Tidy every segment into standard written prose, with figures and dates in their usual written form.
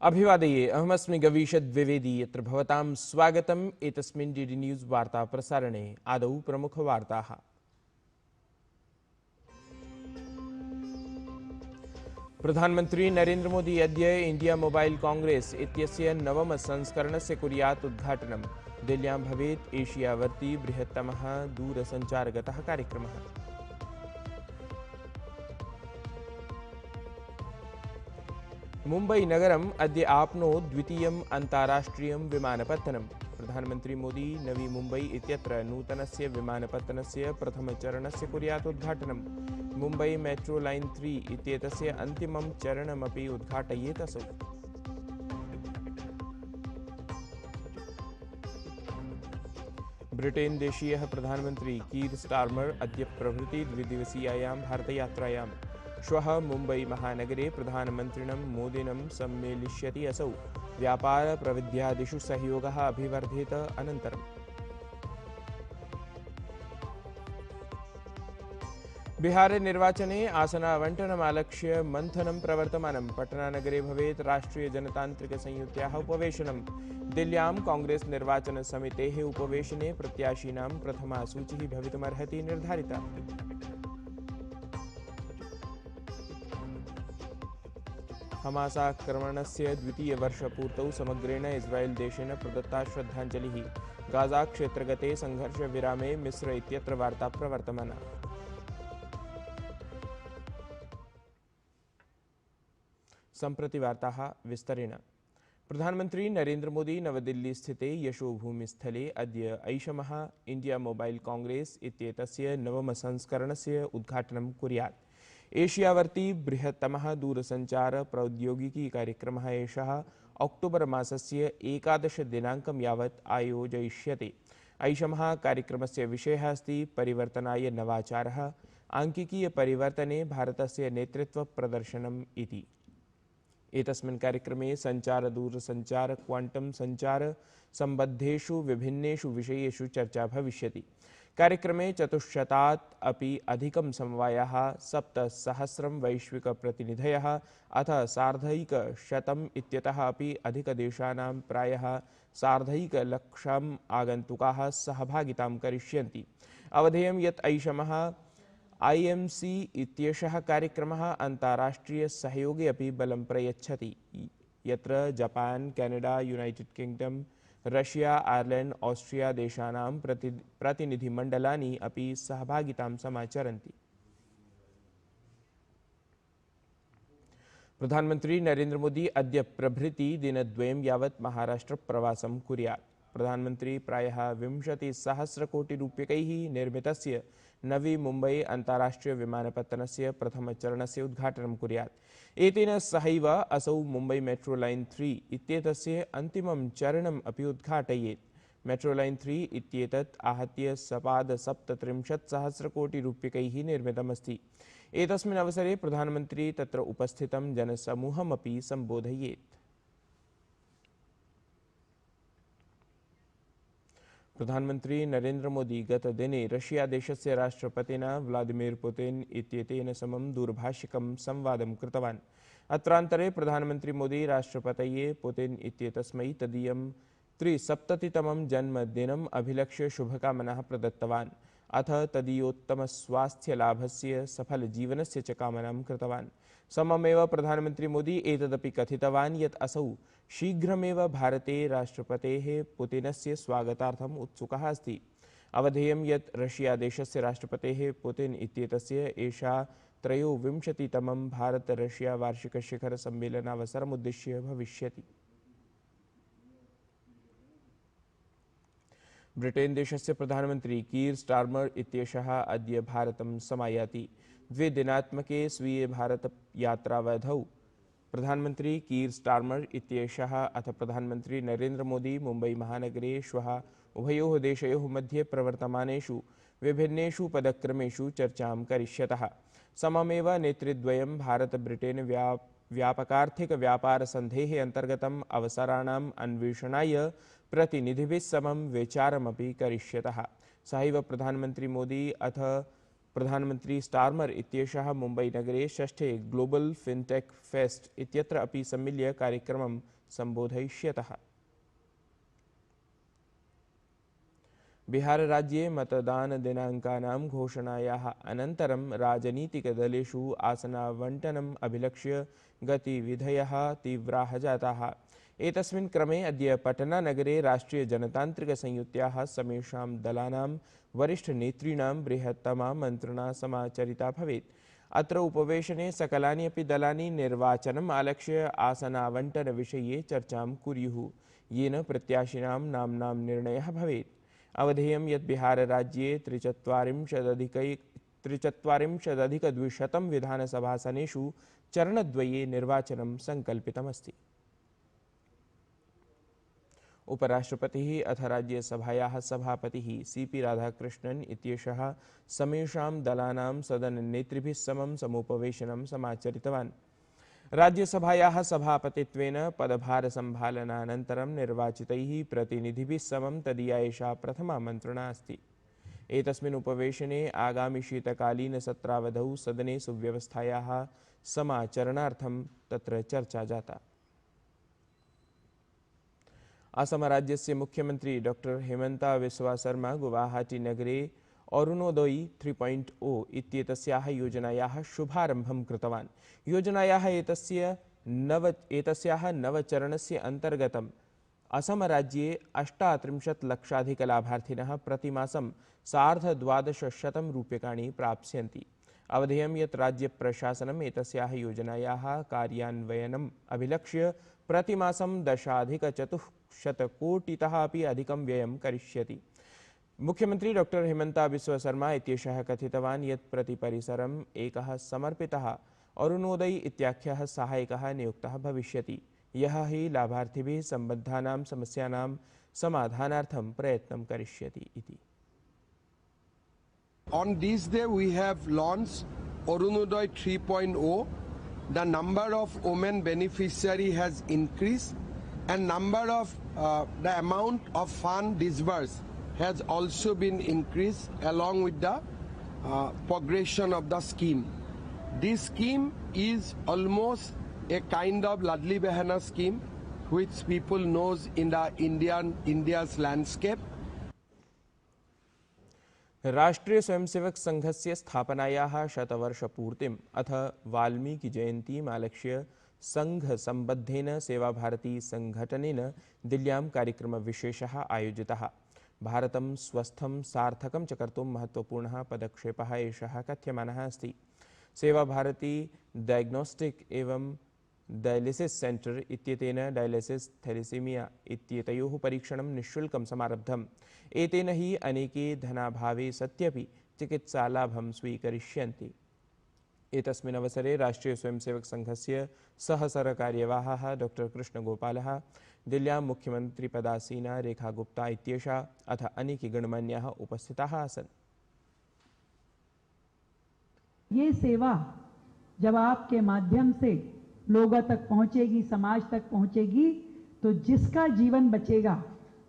अभिवादये अहमस्मि गवीषद् द्विवेदी यत्र भवतां स्वागतम् एतस्मिन् डीडी न्यूज़ वार्ता प्रसारणे आदौ प्रमुखवार्ताः। प्रधानमन्त्री नरेन्द्र मोदी अद्य इंडिया मोबाइल कांग्रेस इत्यस्य नवम संस्करणस्य कुर्यात् उद्घाटनम्। दिल्ल्यां भवेत् एशियावर्ती बृहत्तमः दूरसञ्चारगतः कार्यक्रमः। मुंबई नगरम् अद्य आप्नोत् द्वितीयम् अन्ताराष्ट्रियं विमानपत्तनम्। प्रधानमन्त्री मोदी नवी मुंबई इत्यत्र नूतनस्य विमानपत्तनस्य प्रथमचरणस्य कुर्यात् उद्घाटनम्। मुंबई मेट्रो लाइन 3 इत्येतस्य अन्तिमं चरणमपि उद्घाटयेत् असौ। ब्रिटेन देशीयः प्रधानमन्त्री कीर स्टार्मर अद्य प्रभृति द्विदिवसीयायां भारतयात्रायां श्वः मुंबई महानगरे प्रधानमन्त्रिणं मोदिनं सम्मेलिष्यति असौ। व्यापार प्रविध्यादिषु सहयोगः अभिवर्धेत अनन्तरम्। बिहार निर्वाचने आसनावण्टनमालक्ष्य मन्थनं प्रवर्तमानं। पटनानगरे भवेत् राष्ट्रिय जनतान्त्रिक संयुत्याः उपवेशनम्। दिल्ल्यां कांग्रेस निर्वाचन समितेः उपवेशने प्रत्याशिनां प्रथमा सूचिः भवितुमर्हति निर्धारिता। हमासाक्रमणस्य द्वितीयवर्षपूर्तौ समग्रेण इस्राएल देशेन प्रदत्ता श्रद्धाञ्जलिः। गाजा क्षेत्रगते संघर्षविरामे मिस्र इत्यत्र वार्ता प्रवर्तमाना। सम्प्रति वार्ताः विस्तरेण। प्रधानमन्त्री नरेन्द्र मोदी नवदिल्ली स्थिते यशोभूमिस्थले अद्य ऐषमः इंडिया मोबाइल कांग्रेस इत्येतस्य नवमसंस्करणस्य उद्घाटनं कुर्यात्। एशियावर्ती बृहत्तमः दूरसञ्चार प्रौद्योगिकी कार्यक्रमः एषः अक्टोबर मासस्य 11 दिनाङ्कं यावत् आयोजयिष्यते। ऐषमः कार्यक्रमस्य विषयः अस्ति परिवर्तनाय नवाचारः, आङ्किकीयपरिवर्तने भारतस्य नेतृत्वप्रदर्शनम् इति। एतस्मिन् कार्यक्रमे सञ्चार दूरसञ्चार क्वाण्टम् सञ्चार सम्बद्धेषु विभिन्नेषु विषयेषु चर्चा भविष्यति। कार्यक्रमे 400 अपि अधिकं समवायाः 7,000 वैश्विकप्रतिनिधयः अथ 1,100 इत्यतः अपि अधिकदेशानां प्रायः 1,100,000 आगन्तुकाः सहभागितां करिष्यन्ति। अवधेयं यत् ऐषमः IMC इत्येषः कार्यक्रमः अन्ताराष्ट्रियसहयोगे अपि बलं प्रयच्छति, यत्र Japan, Canada, United kingdom, Russia, Ireland, Austria देशानां प्रतिनिधिमण्डलानि अपि सहभागितां समाचरन्ति। प्रधानमन्त्री नरेन्द्र मोदी अद्य प्रभृति दिनद्वयं यावत् महाराष्ट्रप्रवासं कुर्यात्। प्रधानमन्त्री प्रायः 20,000 कोटिरूप्यकैः निर्मितस्य नवी मुंबई अन्ताराष्ट्रिय विमानपत्तनस्य प्रथमचरणस्य उद्घाटनं कुर्यात्। एतेन सहैव असौ मुंबई मेट्रो लाइन 3 इत्येतस्य अन्तिमं चरणम् अपि उद्घाटयेत्। मेट्रो लाइन 3 इत्येतत् आहत्य 37,000 कोटिरूप्यकैः निर्मितमस्ति। एतस्मिन् अवसरे प्रधानमन्त्री तत्र उपस्थितं जनसमूहमपि सम्बोधयेत्। प्रधानमन्त्री नरेन्द्र मोदी गतदिने रशिया देशस्य राष्ट्रपतिना व्लादिमीर पुतिन इत्येतेन समं दूरभाषिकं संवादं कृतवान्। अत्रान्तरे प्रधानमन्त्री मोदी राष्ट्रपतये पुतिन इत्येतस्मै तदीयं 73तमं जन्मदिनम् अभिलक्ष्य शुभकामनाः प्रदत्तवान्। अथ तदीयोत्तमस्वास्थ्यलाभस्य सफलजीवनस्य च कामनां कृतवान्। सममेव प्रधानमन्त्री मोदी एतदपि कथितवान् यत् असौ शीघ्रमेव भारते राष्ट्रपतेः पुतिनस्य स्वागतार्थम् उत्सुकः अस्ति। अवधेयं यत् रशिया देशस्य राष्ट्रपतेः पुतिन इत्येतस्य एषा 23तमं भारत-रशिया वार्षिकशिखरसम्मेलनावसरमुद्दिश्य भविष्यति। ब्रिटेन देशस्य प्रधानमन्त्री कीर स्टार्मर इत्येषः अद्य भारतं समायाति। 2 दिनात्मके स्वीये भारतयात्रावधौ प्रधानमन्त्री कीर स्टार्मर इत्येषः अथ प्रधानमन्त्री नरेन्द्र मोदी मुंबई महानगरे श्वः उभयोः देशयोः मध्ये प्रवर्तमानेषु विभिन्नेषु पदक्रमेषु चर्चां करिष्यतः। सममेव नेतृद्वयं भारत-ब्रिटेन व्यापकार्थिकव्यापारसन्धेः अन्तर्गतम् अवसराणाम् अन्वेषणाय प्रतिनिधिभिः समं विचारमपि करिष्यतः। सहैव प्रधानमन्त्री मोदी अथ प्रधानमंत्री स्टार्मर इत्येषः मुम्बईनगरे षष्ठे ग्लोबल फिनटेक फेस्ट इत्यत्र अपि सम्मिल्य कार्यक्रमं सम्बोधयिष्यतः। बिहारराज्ये मतदानदिनाङ्कानां घोषणायाः अनन्तरं राजनीतिकदलेषु आसनावण्टनम् अभिलक्ष्य गतिविधयः तीव्राः जाताः। एतस्मिन् क्रमे अद्य पटनानगरे राष्ट्रियजनतान्त्रिकसंयुत्याः समेषां दलानां वरिष्ठनेतॄणां बृहत्तमा मन्त्रणा समाचरिता भवेत्। अत्र उपवेशने सकलानि अपि दलानि निर्वाचनम् आलक्ष्य आसनावण्टनविषये चर्चां कुर्युः, येन प्रत्याशिनां नाम्नां निर्णयः भवेत्। अवधेयं यत् बिहारराज्ये 43,200 विधानसभासनेषु चरणद्वये निर्वाचनं संकल्पितमस्ति। उपराष्ट्रपतिः अथ राज्यसभायाः सभापतिः सीपी राधाकृष्णन् इत्येषः समेषां दलानां सदननेतृभिः समं समुपवेशनं समाचरितवान्। राज्यसभायाः सभापतित्वेन पदभारसम्भालनानन्तरं निर्वाचितैः प्रतिनिधिभिः समं तदीया एषा प्रथमा मन्त्रणा अस्ति। एतस्मिन् उपवेशने आगामि शीतकालीनसत्रावधौ सदने सुव्यवस्थायाः समाचरणार्थं तत्र चर्चा जाता। असमराज्यस्य मुख्यमन्त्री डॉक्टर हेमन्ता बिस्वा शर्मा गुवाहाटीनगरे अरुणोदय 3.0 इत्येतस्याः योजनायाः शुभारम्भं कृतवान्। योजनायाः एतस्याः नवचरणस्य अन्तर्गतम् असमराज्ये 38 लक्षाधिकलाभार्थिनः प्रतिमासं 12,500 रूप्यकाणि प्राप्स्यन्ति। अवधेयं यत् राज्यप्रशासनम् एतस्याः योजनायाः कार्यान्वयनम् अभिलक्ष्य प्रतिमासं 10,400 कोटितः अपि अधिकं व्ययं करिष्यति। मुख्यमंत्री डॉक्टर हेमन्ता बिस्वा शर्मा इत्येषः कथितवान् यत् प्रतिपरिसरम् एकः समर्पितः अरुणोदय इत्याख्यः सहायकः नियुक्तः भविष्यति, यः हि लाभार्थिभिः सम्बद्धानां समस्यानां समाधानार्थं प्रयत्नं करिष्यति इति। On this day we have launched Arunoday 3.0. The number of women beneficiary has increased and number of the amount of fund disbursed has also been increased along with the progression of the scheme. This scheme is almost a kind of Ladli Behana scheme which people knows in the India's landscape. राष्ट्रीय स्वयंसेवक संघस्य स्थापनायाः शतवर्षपूर्तिम् अथ वाल्मीकि जयन्तीम् आलक्ष्य संघसम्बद्धेन सेवाभारती संघटनेन दिल्ल्यां कार्यक्रमविशेषः आयोजितः। भारतं स्वस्थं सार्थकं च कर्तुं महत्वपूर्णः पदक्षेपः एषः कथ्यमानः अस्ति। Seva Bharati diagnostic एवं डायलिसिस सेंटर इत्येतेन डायलिसिस थैलेसीमिया इत्येतयोः परीक्षणं निःशुल्कं समारब्धम्। एतेन हि अनेके धनाभावे सत्यपि चिकित्सालाभं स्वीकरिष्यन्ति। एतस्मिन् अवसरे राष्ट्रीय स्वयंसेवक संघस्य सहसरकार्यवाहः डॉक्टर कृष्णगोपालः, दिल्ल्यां मुख्यमन्त्रिपदासीना रेखा गुप्ता इत्येषा अथ अनेके गणमान्याः उपस्थिताः आसन्। ये सेवा जब आपके माध्यम से लोगों तक पहुंचेगी, समाज तक पहुंचेगी, तो जिसका जीवन बचेगा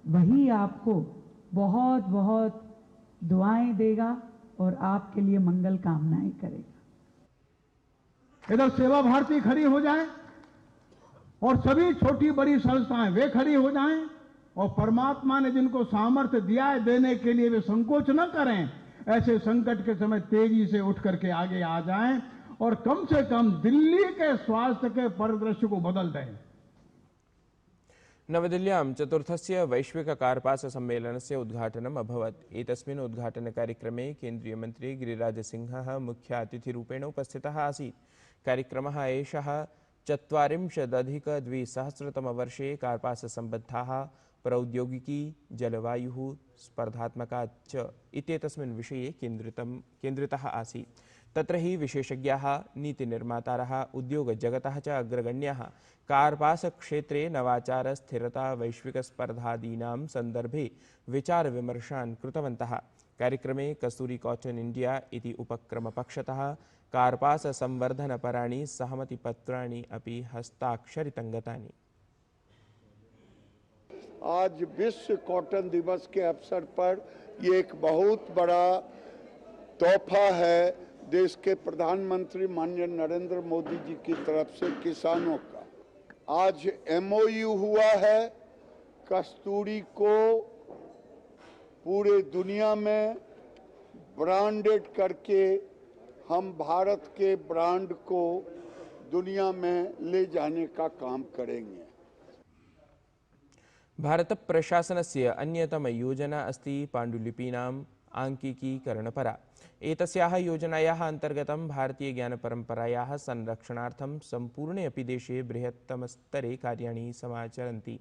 वही आपको बहुत बहुत दुआएं देगा और आपके लिए मंगल कामनाएं करेगा। इधर सेवा भारती खड़ी हो जाए और सभी छोटी बड़ी संस्थाएं वे खड़ी हो जाएं और परमात्मा ने जिनको सामर्थ्य दिया है देने के लिए वे संकोच न करें। ऐसे संकट के समय तेजी से उठ करके आगे आ जाएं और कम से कम दिल्ली के स्वास्थ्य के परिदृश्य को बदल दें। नवदिल्ल्यां चतुर्थस्य वैश्विककार्पाससम्मेलनस्य उद्घाटनम् अभवत्। एतस्मिन् उद्घाटनकार्यक्रमे केन्द्रीयमन्त्री गिरिराजसिंहः मुख्यातिथिरूपेण उपस्थितः आसीत्। कार्यक्रमः एषः 40,200 कार्पाससम्बद्धाः प्रौद्योगिकी, जलवायुः, स्पर्धात्मका च इत्येतस्मिन् विषये केन्द्रितः आसीत्। तत्र हि विशेषज्ञाः, नीतिनिर्मातारः, उद्योगजगतः च अग्रगण्याः कार्पासक्षेत्रे नवाचार, स्थिरता, वैश्विकस्पर्धादीनां सन्दर्भे विचारविमर्शान् कृतवन्तः। कार्यक्रमे कस्तूरी कॉटन इंडिया इति उपक्रमपक्षतः कार्पाससंवर्धनपराणि सहमतिपत्राणि अपि हस्ताक्षरितङ्गतानि। आज विश्व कॉटन दिवस के अवसर पर ये एक बहुत बड़ा तोहफा है देश के प्रधानमंत्री माननीय नरेंद्र मोदी जी की तरफ से किसानों का। आज MOU हुआ है, कस्तूरी को पूरे दुनिया में ब्रांडेड करके हम भारत के ब्रांड को दुनिया में ले जाने का काम करेंगे। भारत प्रशासनस्य अन्यतम योजना अस्ति पाण्डुलिपीनाम् आङ्किकीकरणपरा। एतस्याः योजनायाः अन्तर्गतं भारतीयज्ञानपरम्परायाः संरक्षणार्थं सम्पूर्णे अपि देशे बृहत्तमस्तरे कार्याणि समाचरन्ति।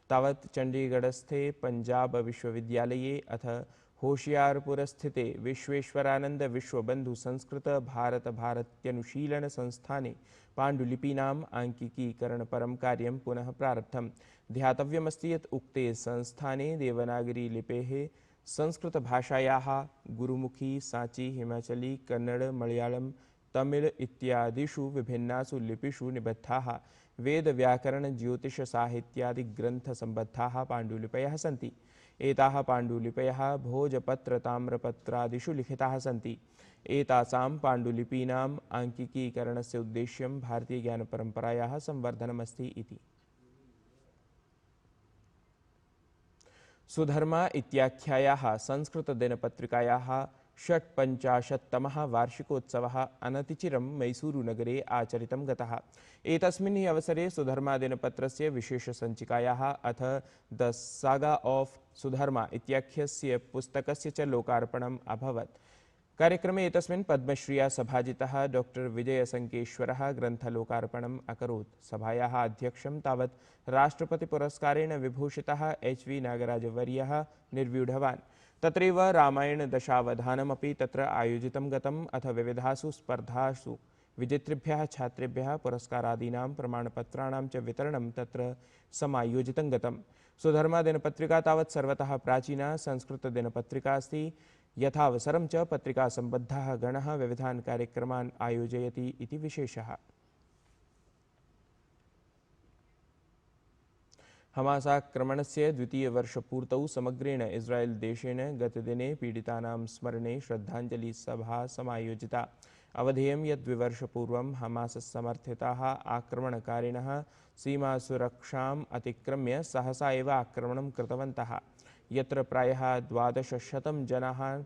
तावत् चण्डीगढस्थे पञ्जाब विश्वविद्यालये अथ होशियारपुरस्थिते विश्वेश्वरानंद विश्वबंधु संस्कृत भारत भारत्यनुशीलन संस्थाने पाण्डुलिपीनाम् आङ्किकीकरणपरं कार्यं पुनः प्रारब्धम्। ध्यातव्यमस्ति यत् उक्ते संस्थाने देवनागरी लिपेः संस्कृतभाषायाः गुरुमुखी, साची, हिमाचली, कन्नड़, मलयालम, तमिल इत्यादिषु विभिन्नासु लिपिषु निबद्धाः वेद व्याकरण ज्योतिष साहित्यादि ग्रन्थसम्बद्धाः पाण्डुलिपयः सन्ति। एताः पाण्डुलिपयः भोजपत्र ताम्रपत्रादिषु लिखिताः सन्ति। एतासां पाण्डुलिपीनाम् आङ्किकीकरणस्य उद्देश्यं भारतीयज्ञानपरम्परायाः संवर्धनमस्ति इति। सुधर्मा इत्याख्यायाः संस्कृतदिनपत्रिकायाः 55तमः वार्षिकोत्सवः अनतिचिरं मैसूरुनगरे आचरितं गतः। एतस्मिन् अवसरे सुधर्मा दिनपत्रस्य विशेषसञ्चिकायाः अथ द सागा ऑफ सुधर्मा इत्याख्यस्य पुस्तकस्य च लोकार्पणम् अभवत्। कार्यक्रमे एतस्मिन् पद्मश्रिया सभाजितः डॉक्टर विजयसङ्केश्वरः ग्रन्थलोकार्पणम् अकरोत्। सभायाः अध्यक्षं तावत् राष्ट्रपतिपुरस्कारेण विभूषितः HV नागराजवर्यः निर्व्यूढवान्। तत्रैव रामायणदशावधानमपि तत्र आयोजितं गतम्। अथ विविधासु स्पर्धासु विजेतृभ्यः छात्रेभ्यः पुरस्कारादीनां प्रमाणपत्राणां च वितरणं तत्र समायोजितं गतम्। सुधर्मा दिनपत्रिका तावत् सर्वतः प्राचीना संस्कृतदिनपत्रिका अस्ति। यथावसरं च पत्रिकासम्बद्धः गणः विविधान् कार्यक्रमान् आयोजयति इति विशेषः। हमासाक्रमणस्य द्वितीयवर्षपूर्तौ समग्रेण इस्रायेल देशेन गतदिने पीडितानां स्मरणे श्रद्धाञ्जलिसभा समायोजिता। अवधेयं यत् द्विवर्षपूर्वं हमाससमर्थिताः आक्रमणकारिणः सीमासुरक्षाम् अतिक्रम्य सहसा एव आक्रमणं कृतवन्तः, यत्र प्रायः 1200 जनाः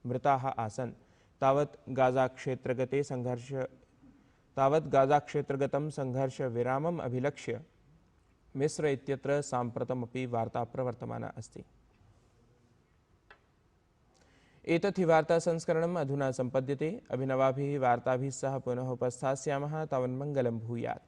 मृताः आसन्। तावत् गाज़ाक्षेत्रगतं संघर्षविरामम् अभिलक्ष्य मिस्र इत्यत्र साम्प्रतमपि वार्ता प्रवर्तमाना अस्ति। एतत् हि वार्तासंस्करणम् अधुना सम्पद्यते। अभिनवाभिः वार्ताभिः सह पुनः उपस्थास्यामः। तावन्मङ्गलं भूयात्।